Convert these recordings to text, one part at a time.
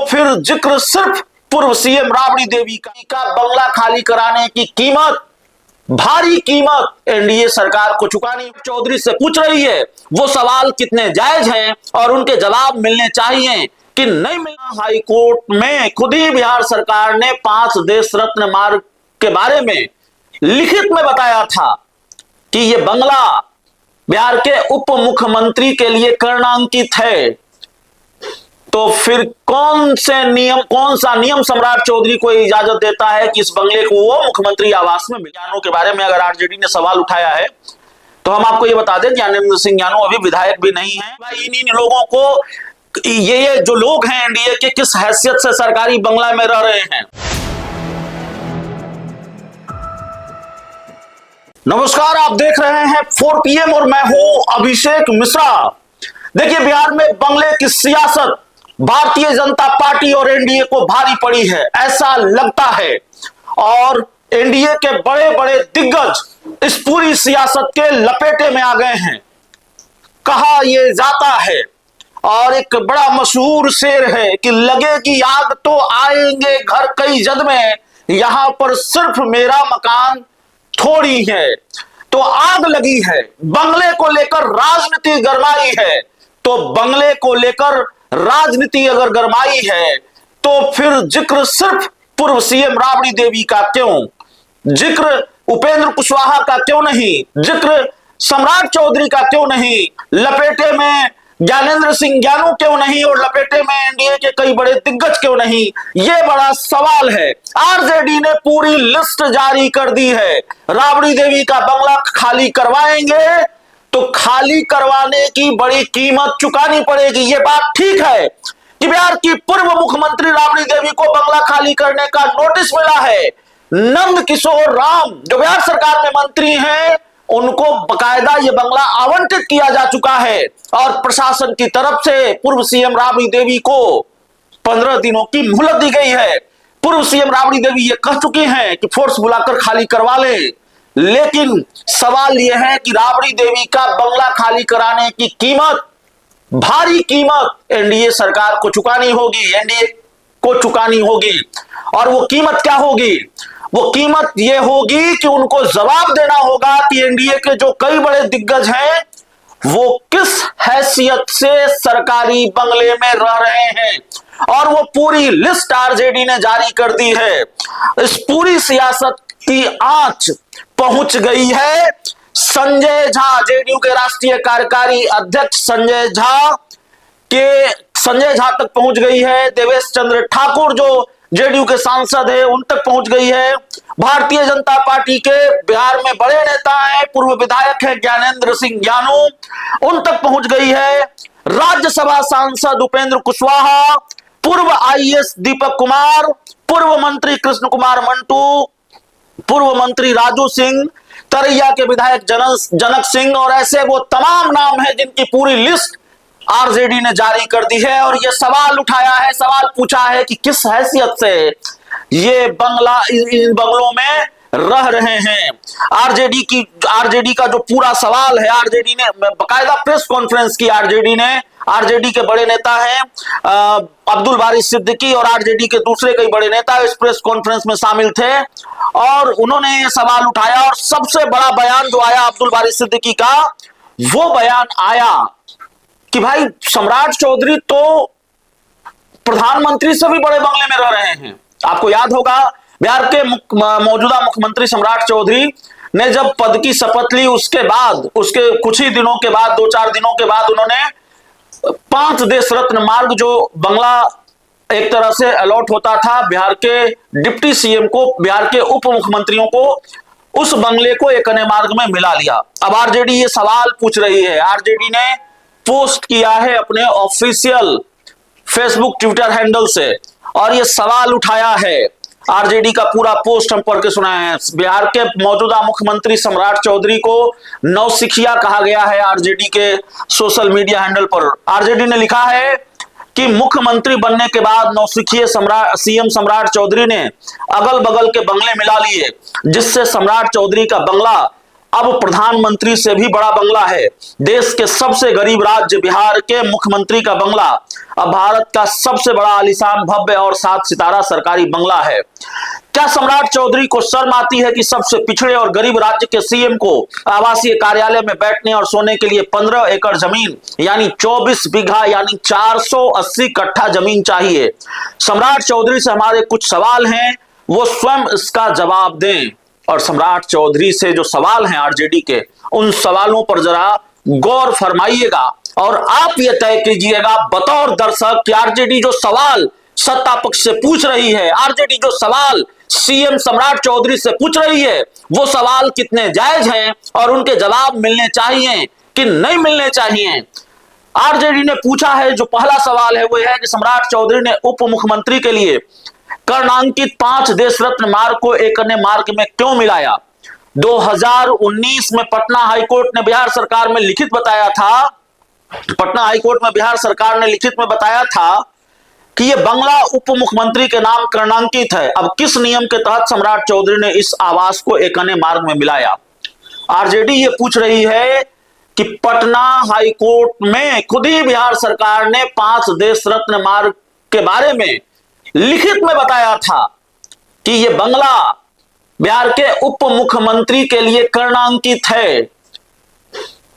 फिर जिक्र सिर्फ पूर्व सीएम राबड़ी देवी का बंगला खाली कराने की कीमत, भारी कीमत एनडीए सरकार को चुकानी चौधरी से पूछ रही है। वो सवाल कितने जायज हैं और उनके जवाब मिलने चाहिए कि नहीं मिलना। हाई कोर्ट में खुद ही बिहार सरकार ने 5 देश रत्न मार्ग के बारे में लिखित में बताया था कि यह बंगला बिहार के उप मुख्यमंत्री के लिए करणांकित है। तो फिर कौन सा नियम सम्राट चौधरी को इजाजत देता है कि इस बंगले को वो मुख्यमंत्री आवास में ज्ञानों के बारे में अगर आरजेडी ने सवाल उठाया है तो हम आपको ये बता दें, ज्ञानेंद्र सिंह ज्ञानू अभी विधायक भी नहीं है। भाई इन लोगों को ये जो लोग हैं एनडीए के किस हैसियत से सरकारी बंगला में रह रहे हैं। नमस्कार, आप देख रहे हैं 4 PM और मैं हूं अभिषेक मिश्रा। देखिए, बिहार में बंगले की सियासत भारतीय जनता पार्टी और एनडीए को भारी पड़ी है, ऐसा लगता है। और एनडीए के बड़े बड़े दिग्गज इस पूरी सियासत के लपेटे में आ गए हैं। कहा यह जाता है और एक बड़ा मशहूर शेर है कि लगेगी आग तो आएंगे घर कई जद में, यहां पर सिर्फ मेरा मकान थोड़ी है। तो आग लगी है, बंगले को लेकर राजनीति गरमाई है। तो बंगले को लेकर राजनीति अगर गरमाई है तो फिर जिक्र सिर्फ पूर्व सीएम राबड़ी देवी का क्यों, जिक्र उपेंद्र कुशवाहा का क्यों नहीं, जिक्र सम्राट चौधरी का क्यों नहीं, लपेटे में ज्ञानेंद्र सिंह ज्ञानू क्यों नहीं और लपेटे में एनडीए के कई बड़े दिग्गज क्यों नहीं, यह बड़ा सवाल है। आरजेडी ने पूरी लिस्ट जारी कर दी है। राबड़ी देवी का बंगला खाली करवाएंगे तो खाली करवाने की बड़ी कीमत चुकानी पड़ेगी। यह बात ठीक है कि बिहार की पूर्व मुख्यमंत्री राबड़ी देवी को बंगला खाली करने का नोटिस मिला है। नंद किशोर राम जो बिहार सरकार में मंत्री हैं, उनको बकायदा यह बंगला आवंटित किया जा चुका है और प्रशासन की तरफ से पूर्व सीएम राबड़ी देवी को 15 दिनों की मोहलत दी गई है। पूर्व सीएम राबड़ी देवी ये कह चुकी हैं कि फोर्स बुलाकर खाली करवा ले। लेकिन सवाल यह है कि राबड़ी देवी का बंगला खाली कराने की कीमत, भारी कीमत एनडीए सरकार को चुकानी होगी, एनडीए को चुकानी होगी। और वो कीमत क्या होगी? वो कीमत यह होगी कि उनको जवाब देना होगा कि एनडीए के जो कई बड़े दिग्गज हैं वो किस हैसियत से सरकारी बंगले में रह रहे हैं। और वो पूरी लिस्ट आरजेडी ने जारी कर दी है। इस पूरी सियासत की आंच पहुंच गई है संजय झा, जेडीयू के राष्ट्रीय कार्यकारी अध्यक्ष संजय झा तक पहुंच गई है। देवेश चंद्र ठाकुर जो जेडीयू के सांसद है उन तक पहुंच गई है। भारतीय जनता पार्टी के बिहार में बड़े नेता हैं, पूर्व विधायक है ज्ञानेंद्र सिंह ज्ञानू, उन तक पहुंच गई है। राज्यसभा सांसद उपेंद्र कुशवाहा, पूर्व आईएएस दीपक कुमार, पूर्व मंत्री कृष्ण कुमार मंटू, पूर्व मंत्री राजू सिंह, तरैया के विधायक जनक सिंह और ऐसे वो तमाम नाम हैं जिनकी पूरी लिस्ट आरजेडी ने जारी कर दी है। और ये सवाल उठाया है, सवाल पूछा है कि किस हैसियत से ये बंगला इन बंगलों में रह रहे हैं। आरजेडी का जो पूरा सवाल है, आरजेडी ने बकायदा प्रेस कॉन्फ्रेंस की। आरजेडी के बड़े नेता हैं अब्दुल बारी सिद्दीकी और आरजेडी के दूसरे कई बड़े नेता इस प्रेस कॉन्फ्रेंस में शामिल थे और उन्होंने ये सवाल उठाया। और सबसे बड़ा बयान जो आया अब्दुल बारी सिद्दीकी का, वो बयान आया कि भाई सम्राट चौधरी तो प्रधानमंत्री से भी बड़े बंगले में रह रहे हैं। आपको याद होगा बिहार के मौजूदा मुख्यमंत्री सम्राट चौधरी ने जब पद की शपथ ली उसके कुछ ही दिनों के बाद, 2-4 दिनों के बाद उन्होंने 5 देश रत्न मार्ग जो बंगला एक तरह से अलॉट होता था बिहार के डिप्टी सीएम को, बिहार के उप मुख्यमंत्रियों को, उस बंगले को एक अन्य मार्ग में मिला लिया। अब आरजेडी ये सवाल पूछ रही है। आरजेडी ने पोस्ट किया है अपने ऑफिशियल फेसबुक ट्विटर हैंडल से और ये सवाल उठाया है। आरजेडी का पूरा पोस्ट हम पढ़ के सुनाए हैं। बिहार के मौजूदा मुख्यमंत्री सम्राट चौधरी को नौसिखिया कहा गया है आरजेडी के सोशल मीडिया हैंडल पर। आरजेडी ने लिखा है कि मुख्यमंत्री बनने के बाद नौसिखिए सीएम सम्राट चौधरी ने अगल बगल के बंगले मिला लिए, जिससे सम्राट चौधरी का बंगला अब प्रधानमंत्री से भी बड़ा बंगला है। देश के सबसे गरीब राज्य बिहार के मुख्यमंत्री का बंगला अब भारत का सबसे बड़ा आलीशान, भव्य और 7 सितारा सरकारी बंगला है। क्या सम्राट चौधरी को शर्म आती है कि सबसे पिछड़े और गरीब राज्य के सीएम को आवासीय कार्यालय में बैठने और सोने के लिए 15 एकड़ जमीन यानी 24 बीघा यानी 480 कट्ठा जमीन चाहिए? सम्राट चौधरी से हमारे कुछ सवाल हैं, वो स्वयं इसका जवाब दें। और सम्राट चौधरी से जो सवाल हैं आरजेडी के, उन सवालों पर जरा गौर फरमाइएगा और आप ये तय कीजिएगा बतौर दर्शक कि आरजेडी जो सवाल सत्ता पक्ष से पूछ रही है, आरजेडी जो सवाल सीएम सम्राट चौधरी से पूछ रही है, वो सवाल कितने जायज हैं और उनके जवाब मिलने चाहिए कि नहीं मिलने चाहिए। आरजेडी ने पूछा है, जो पहला सवाल है वो है कि सम्राट चौधरी ने उप मुख्यमंत्री के लिए कर्णांकित 5 देश रत्न मार्ग को एक अन्य मार्ग में क्यों मिलाया? 2019 में पटना हाईकोर्ट ने बिहार सरकार में लिखित बताया था, पटना हाईकोर्ट में बिहार सरकार ने लिखित में बताया था कि यह बंगला उप मुख्यमंत्री के नाम कर्णांकित है। अब किस नियम के तहत सम्राट चौधरी ने इस आवास को एक अन्य मार्ग में मिलाया? आरजेडी ये पूछ रही है कि पटना हाईकोर्ट में खुद ही बिहार सरकार ने 5 देश रत्न मार्ग के बारे में लिखित में बताया था कि यह बंगला बिहार के उप मुख्यमंत्री के लिए कर्णांकित है।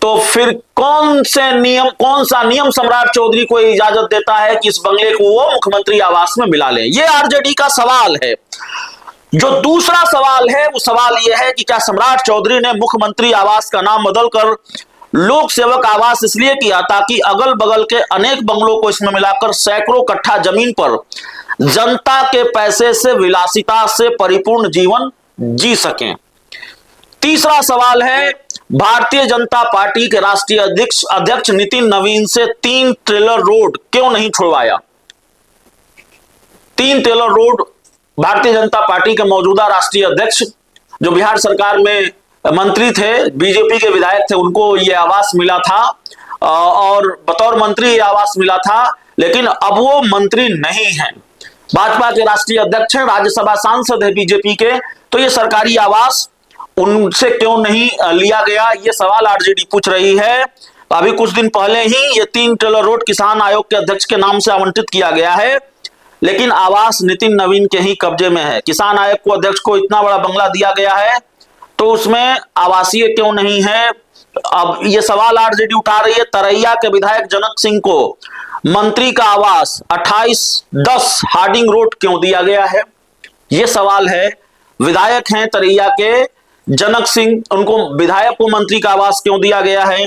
तो फिर कौन सा नियम सम्राट चौधरी को इजाजत देता है कि इस बंगले को वो मुख्यमंत्री आवास में मिला लें? यह आरजेडी का सवाल है। जो दूसरा सवाल है वो सवाल यह है कि क्या सम्राट चौधरी ने मुख्यमंत्री आवास का नाम बदलकर लोक सेवक आवास इसलिए किया ताकि अगल बगल के अनेक बंगलों को इसमें मिलाकर सैकड़ों कट्ठा जमीन पर जनता के पैसे से विलासिता से परिपूर्ण जीवन जी सकें? तीसरा सवाल है, भारतीय जनता पार्टी के राष्ट्रीय अध्यक्ष नितिन नवीन से 3 ट्रेलर रोड क्यों नहीं छुड़वाया? 3 trailer road Bharatiya Janata party के मौजूदा राष्ट्रीय अध्यक्ष जो बिहार सरकार में मंत्री थे, बीजेपी के विधायक थे, उनको यह आवास मिला था और बतौर मंत्री यह आवास मिला था, लेकिन अब वो मंत्री नहीं हैं, भाजपा के राष्ट्रीय अध्यक्ष हैं, राज्यसभा सांसद है बीजेपी के, तो ये सरकारी आवास उनसे क्यों नहीं लिया गया? ये सवाल आरजेडी पूछ रही है। अभी कुछ दिन पहले ही ये 3 ट्रेलर रोड किसान आयोग के अध्यक्ष के नाम से आवंटित किया गया है, लेकिन आवास नितिन नवीन के ही कब्जे में है। किसान आयोग को अध्यक्ष को इतना बड़ा बंगला दिया गया है तो उसमें आवासीय क्यों नहीं है? अब ये सवाल आरजेडी उठा रही है। तरैया के विधायक जनक सिंह को मंत्री का आवास 2810 हार्डिंग रोड क्यों दिया गया है? ये सवाल है। विधायक हैं तरैया के जनक सिंह, उनको विधायक को मंत्री का आवास क्यों दिया गया है?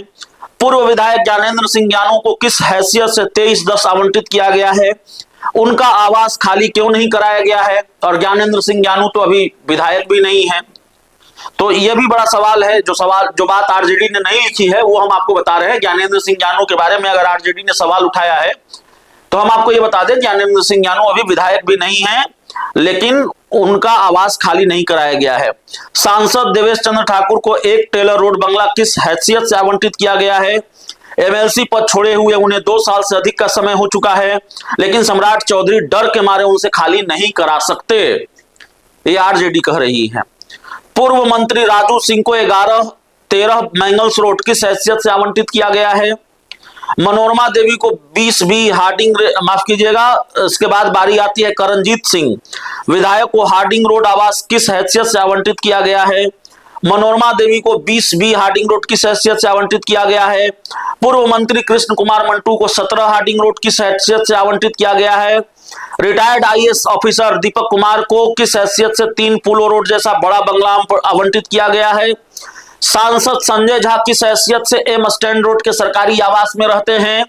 पूर्व विधायक ज्ञानेंद्र सिंह ज्ञानू को किस हैसियत से 2310 आवंटित किया गया है? उनका आवास खाली क्यों नहीं कराया गया है? और ज्ञानेंद्र सिंह ज्ञानू तो अभी विधायक भी नहीं है। तो यह भी बड़ा सवाल है। जो बात आरजेडी ने नहीं लिखी है वो हम आपको बता रहे हैं। ज्ञानेंद्र सिंह ज्ञानू के बारे में अगर आरजेडी ने सवाल उठाया है तो हम आपको ये बता दें, ज्ञानेंद्र सिंह ज्ञानू अभी विधायक भी नहीं है, लेकिन उनका आवास खाली नहीं कराया गया है। सांसद देवेश चंद्र ठाकुर को 1 टेलर रोड बंगला किस हैसियत से आवंटित किया गया है? एमएलसी पद छोड़े हुए उन्हें 2 साल से अधिक का समय हो चुका है, लेकिन सम्राट चौधरी डर के मारे उनसे खाली नहीं करा सकते, ये आरजेडी कह रही है। पूर्व मंत्री राजू सिंह को 11-13 मैंगल्स रोड किस हैसियत से आवंटित किया गया है? मनोरमा देवी को 20 बी हार्डिंग, माफ कीजिएगा, इसके बाद बारी आती है करणजीत सिंह, विधायक को हार्डिंग रोड आवास किस हैसियत से आवंटित किया गया है? मनोरमा देवी को 20 बी हार्डिंग रोड किस हैसियत से आवंटित किया गया है? पूर्व मंत्री कृष्ण कुमार मंटू को 17 हार्डिंग रोड किस हैसियत से आवंटित किया गया है? Retired IAS officer Deepak Kumar को किस हैसियत से 3 पोलो रोड जैसा बड़ा बंगला आवंटित किया गया है? सांसद संजय झा किस हैसियत से एम स्टैंड रोड के सरकारी आवास में रहते हैं?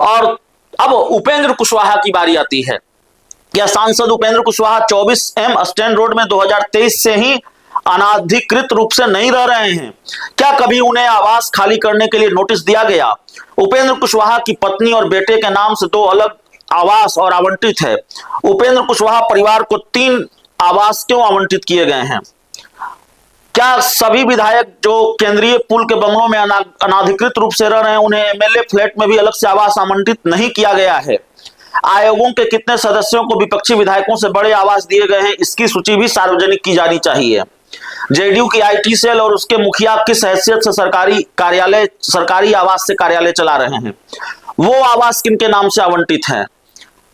और अब उपेंद्र कुशवाहा की बारी आती है। क्या सांसद Upendra Kushwaha 24 M stand road में 2023 से ही अनाधिकृत रूप से नहीं रह रहे हैं? क्या कभी उन्हें आवास खाली करने के लिए नोटिस दिया गया? उपेंद्र कुशवाहा की पत्नी और बेटे के नाम से 2 अलग आवास और आवंटित है। उपेंद्र कुशवाहा परिवार को 3 आवास क्यों आवंटित किए गए हैं? क्या सभी विधायक जो केंद्रीय पुल के बंगलों में अनाधिकृत रूप से रह रहे हैं उन्हें एमएलए फ्लैट में भी अलग से आवास आवंटित नहीं किया गया है? आयोगों के कितने सदस्यों को विपक्षी विधायकों से बड़े आवास दिए गए हैं, इसकी सूची भी सार्वजनिक की जानी चाहिए। जेडीयू की आईटी सेल और उसके मुखिया किस हैसियत से सरकारी आवास से कार्यालय चला रहे हैं? वो आवास किनके नाम से आवंटित है?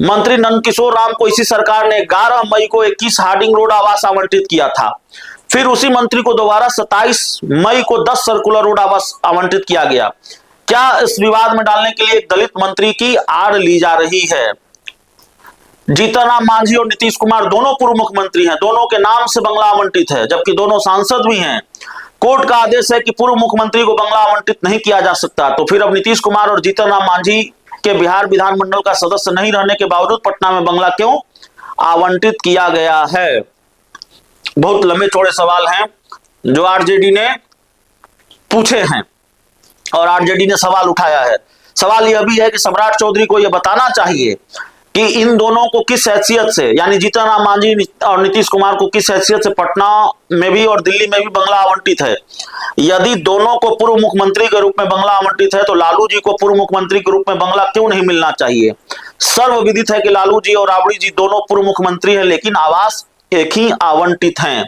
मंत्री नंदकिशोर राम को इसी सरकार ने 11 मई को 21 हार्डिंग रोड आवास आवंटित किया था। फिर उसी मंत्री को दोबारा 27 मई को 10 सर्कुलर रोड आवास आवंटित किया गया। क्या इस विवाद में डालने के लिए एक दलित मंत्री की आड़ ली जा रही है? जीतन राम मांझी और नीतीश कुमार दोनों पूर्व मुख्यमंत्री हैं, दोनों के नाम से बंगला आवंटित है, जबकि दोनों सांसद भी हैं। कोर्ट का आदेश है कि पूर्व मुख्यमंत्री को बंगला आवंटित नहीं किया जा सकता, तो फिर अब नीतीश कुमार और जीतन राम मांझी के बिहार विधानमंडल का सदस्य नहीं रहने के बावजूद पटना में बंगला क्यों आवंटित किया गया है? बहुत लंबे चौड़े सवाल हैं जो आरजेडी ने पूछे हैं और आरजेडी ने सवाल उठाया है। सवाल यह भी है कि सम्राट चौधरी को यह बताना चाहिए कि इन दोनों को किस हैसियत से, यानी जीतन राम मांझी और नीतीश कुमार को किस हैसियत से पटना में भी और दिल्ली में भी बंगला आवंटित है। यदि दोनों को पूर्व मुख्यमंत्री के रूप में बंगला आवंटित है तो लालू जी को पूर्व मुख्यमंत्री के रूप में बंगला क्यों नहीं मिलना चाहिए? सर्वविदित है कि लालू जी और राबड़ी जी दोनों पूर्व मुख्यमंत्री हैं, लेकिन आवास एक ही आवंटित हैं।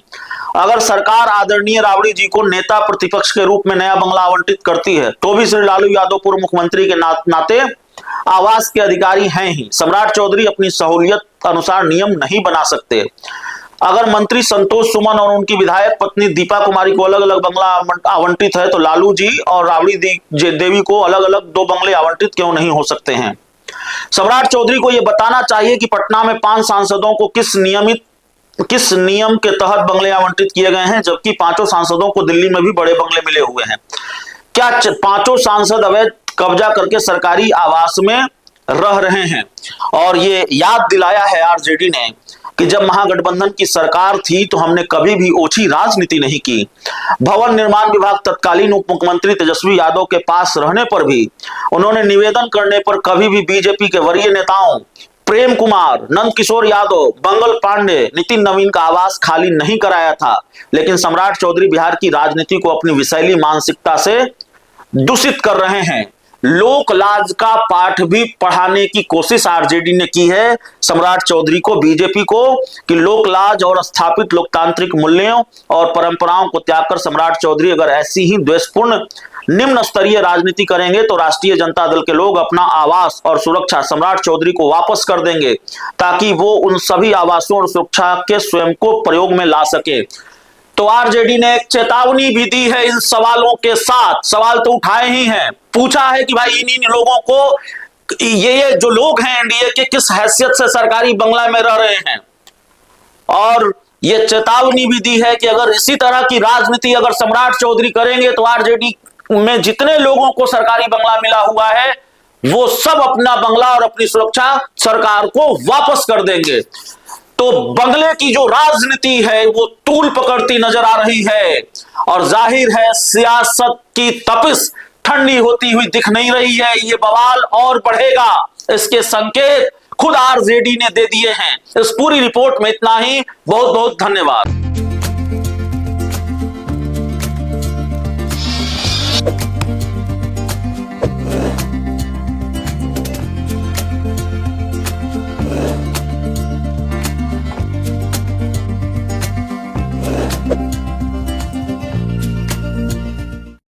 अगर सरकार आदरणीय राबड़ी जी को नेता प्रतिपक्ष के रूप में नया बंगला आवंटित करती है तो भी श्री लालू यादव पूर्व मुख्यमंत्री के नाते आवास के अधिकारी हैं ही। सम्राट चौधरी अपनी सहूलियत अनुसार नियम नहीं बना सकते। अगर मंत्री संतोष सुमन और उनकी विधायक पत्नी दीपा कुमारी को अलग अलग बंगला आवंटित है तो लालू जी और राबड़ी देवी को अलग अलग 2 बंगले आवंटित क्यों नहीं हो सकते हैं? सम्राट चौधरी को यह बताना चाहिए कि पटना में 5 सांसदों को किस नियम के तहत बंगले आवंटित किए गए हैं, जबकि 5 सांसदों को दिल्ली में भी बड़े बंगले मिले हुए हैं। क्या 5 सांसद अवैध कब्जा करके सरकारी आवास में रह रहे हैं? और ये याद दिलाया है आरजेडी ने कि जब महागठबंधन की सरकार थी तो हमने कभी भी ओछी राजनीति नहीं की। भवन निर्माण विभाग तत्कालीन उप मुख्यमंत्री तेजस्वी यादव के पास रहने पर भी उन्होंने निवेदन करने पर कभी भी बीजेपी के वरीय नेताओं प्रेम कुमार, नंदकिशोर यादव, मंगल पांडे, नितिन नवीन का आवास खाली नहीं कराया था। लेकिन सम्राट चौधरी बिहार की राजनीति को अपनी विषैली मानसिकता से दूषित कर रहे हैं। लोक लाज का पाठ भी पढ़ाने की कोशिश आरजेडी ने की है सम्राट चौधरी को, बीजेपी को, कि लोक लाज और स्थापित लोकतांत्रिक मूल्यों और परंपराओं को त्याग कर सम्राट चौधरी अगर ऐसी ही द्वेषपूर्ण निम्न स्तरीय राजनीति करेंगे तो राष्ट्रीय जनता दल के लोग अपना आवास और सुरक्षा सम्राट चौधरी को वापस कर देंगे, ताकि वो उन सभी आवासों और सुरक्षा के स्वयं को प्रयोग में ला सके। तो आरजेडी ने एक चेतावनी भी दी है इन सवालों के साथ। सवाल तो उठाए ही हैं, पूछा है कि भाई इन लोगों को ये जो लोग हैं एनडीए के किस हैसियत से सरकारी बंगला में रह रहे हैं, और ये चेतावनी भी दी है कि अगर इसी तरह की राजनीति अगर सम्राट चौधरी करेंगे तो आरजेडी में जितने लोगों को सरकारी बंगला मिला हुआ है वो सब अपना बंगला और अपनी सुरक्षा सरकार को वापस कर देंगे। तो बंगले की जो राजनीति है वो तूल पकड़ती नजर आ रही है और जाहिर है सियासत की तपिश ठंडी होती हुई दिख नहीं रही है। ये बवाल और बढ़ेगा, इसके संकेत खुद आरजेडी ने दे दिए हैं। इस पूरी रिपोर्ट में इतना ही। बहुत बहुत धन्यवाद।